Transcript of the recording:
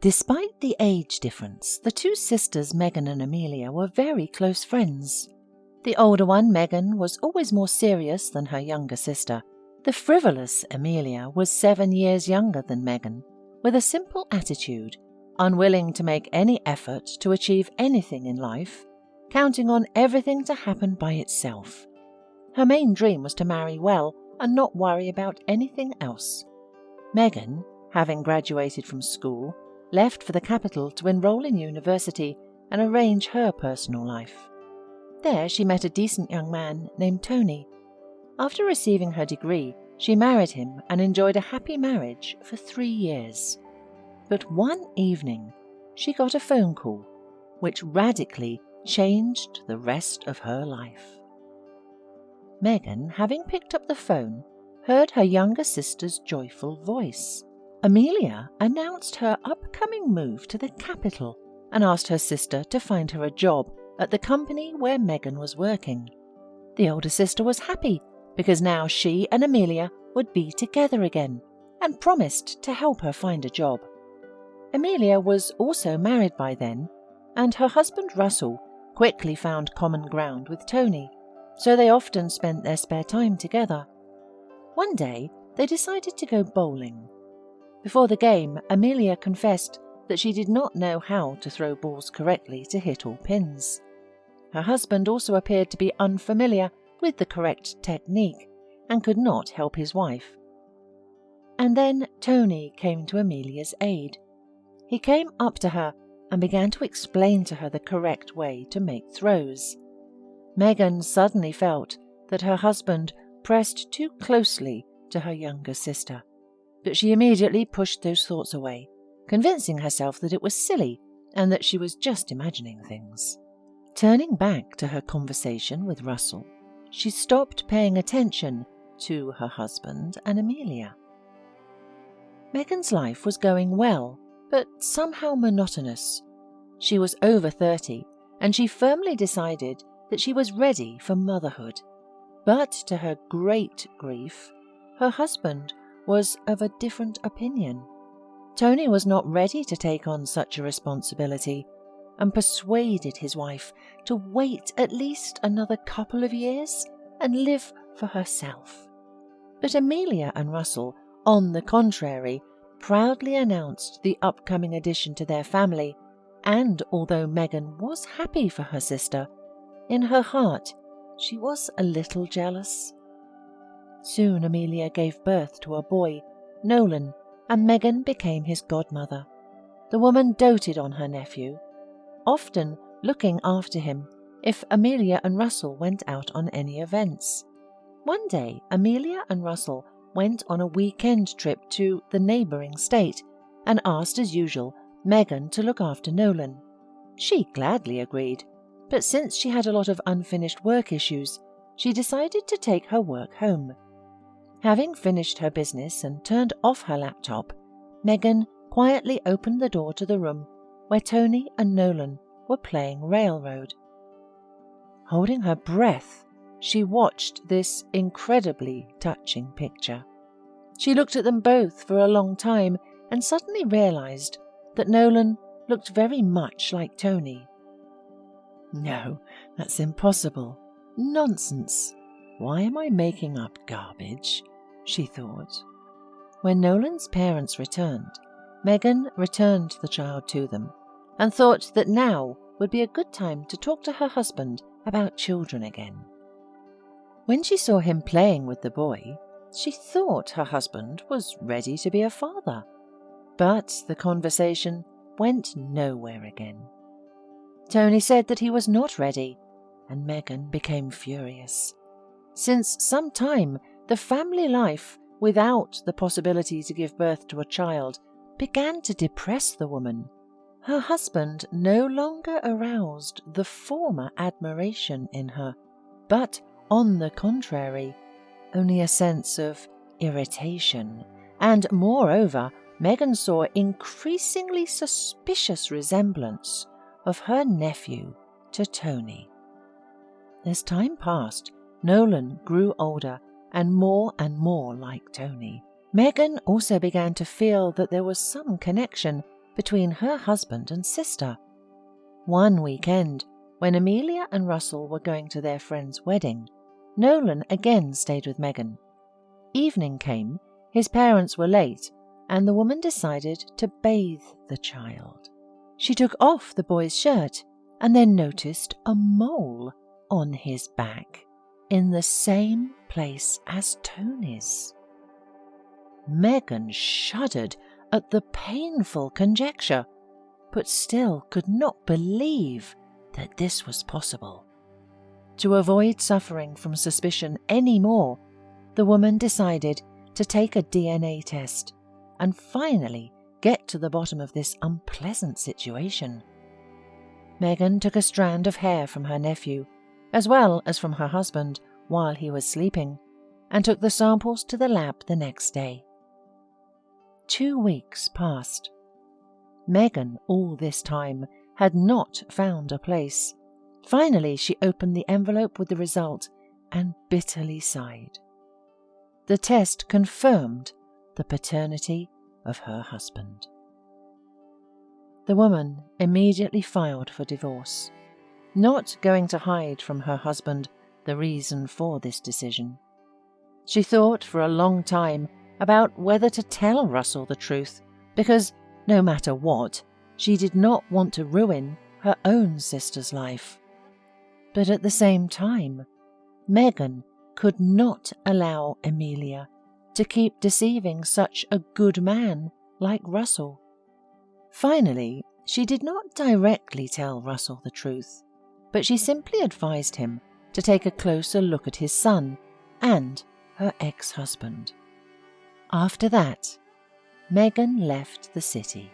Despite the age difference, the two sisters Megan and Amelia were very close friends. The older one, Megan, was always more serious than her younger sister. The frivolous Amelia was 7 years younger than Megan, with a simple attitude, unwilling to make any effort to achieve anything in life, counting on everything to happen by itself. Her main dream was to marry well and not worry about anything else. Megan, having graduated from school, left for the capital to enroll in university and arrange her personal life. There she met a decent young man named Tony. After receiving her degree, she married him and enjoyed a happy marriage for 3 years. But one evening, she got a phone call, which radically changed the rest of her life. Megan, having picked up the phone, heard her younger sister's joyful voice. Amelia announced her upcoming move to the capital and asked her sister to find her a job at the company where Megan was working. The older sister was happy because now she and Amelia would be together again and promised to help her find a job. Amelia was also married by then, and her husband Russell quickly found common ground with Tony, so they often spent their spare time together. One day, they decided to go bowling. Before the game, Amelia confessed that she did not know how to throw balls correctly to hit all pins. Her husband also appeared to be unfamiliar with the correct technique and could not help his wife. And then Tony came to Amelia's aid. He came up to her and began to explain to her the correct way to make throws. Megan suddenly felt that her husband pressed too closely to her younger sister, but she immediately pushed those thoughts away, convincing herself that it was silly and that she was just imagining things. Turning back to her conversation with Russell, she stopped paying attention to her husband and Amelia. Megan's life was going well, but somehow monotonous. She was over 30, and she firmly decided that she was ready for motherhood. But to her great grief, her husband was of a different opinion. Tony was not ready to take on such a responsibility and persuaded his wife to wait at least another couple of years and live for herself. But Amelia and Russell, on the contrary, proudly announced the upcoming addition to their family, and although Megan was happy for her sister, in her heart she was a little jealous. Soon Amelia gave birth to a boy, Nolan, and Megan became his godmother. The woman doted on her nephew, often looking after him if Amelia and Russell went out on any events. One day, Amelia and Russell went on a weekend trip to the neighbouring state and asked, as usual, Megan to look after Nolan. She gladly agreed, but since she had a lot of unfinished work issues, she decided to take her work home. Having finished her business and turned off her laptop, Megan quietly opened the door to the room where Tony and Nolan were playing railroad. Holding her breath, she watched this incredibly touching picture. She looked at them both for a long time and suddenly realized that Nolan looked very much like Tony. No, that's impossible. Nonsense. Why am I making up garbage? She thought. When Nolan's parents returned, Megan returned the child to them and thought that now would be a good time to talk to her husband about children again. When she saw him playing with the boy, she thought her husband was ready to be a father. But the conversation went nowhere again. Tony said that he was not ready, and Megan became furious. Since some time, the family life, without the possibility to give birth to a child, began to depress the woman. Her husband no longer aroused the former admiration in her, but, on the contrary, only a sense of irritation, and moreover, Megan saw increasingly suspicious resemblance of her nephew to Tony. As time passed, Nolan grew older and more like Tony. Megan also began to feel that there was some connection between her husband and sister. One weekend, when Amelia and Russell were going to their friend's wedding, Nolan again stayed with Megan. Evening came, his parents were late, and the woman decided to bathe the child. She took off the boy's shirt and then noticed a mole on his back, in the same place as Tony's. Megan shuddered at the painful conjecture, but still could not believe that this was possible. To avoid suffering from suspicion any more, the woman decided to take a DNA test and finally get to the bottom of this unpleasant situation. Megan took a strand of hair from her nephew, as well as from her husband, while he was sleeping, and took the samples to the lab the next day. 2 weeks passed. Megan, all this time, had not found a place. Finally, she opened the envelope with the result and bitterly sighed. The test confirmed the paternity of her husband. The woman immediately filed for divorce, not going to hide from her husband the reason for this decision. She thought for a long time about whether to tell Russell the truth, because no matter what, she did not want to ruin her own sister's life. But at the same time, Megan could not allow Amelia to keep deceiving such a good man like Russell. Finally, she did not directly tell Russell the truth, but she simply advised him to take a closer look at his son and her ex-husband. After that, Megan left the city.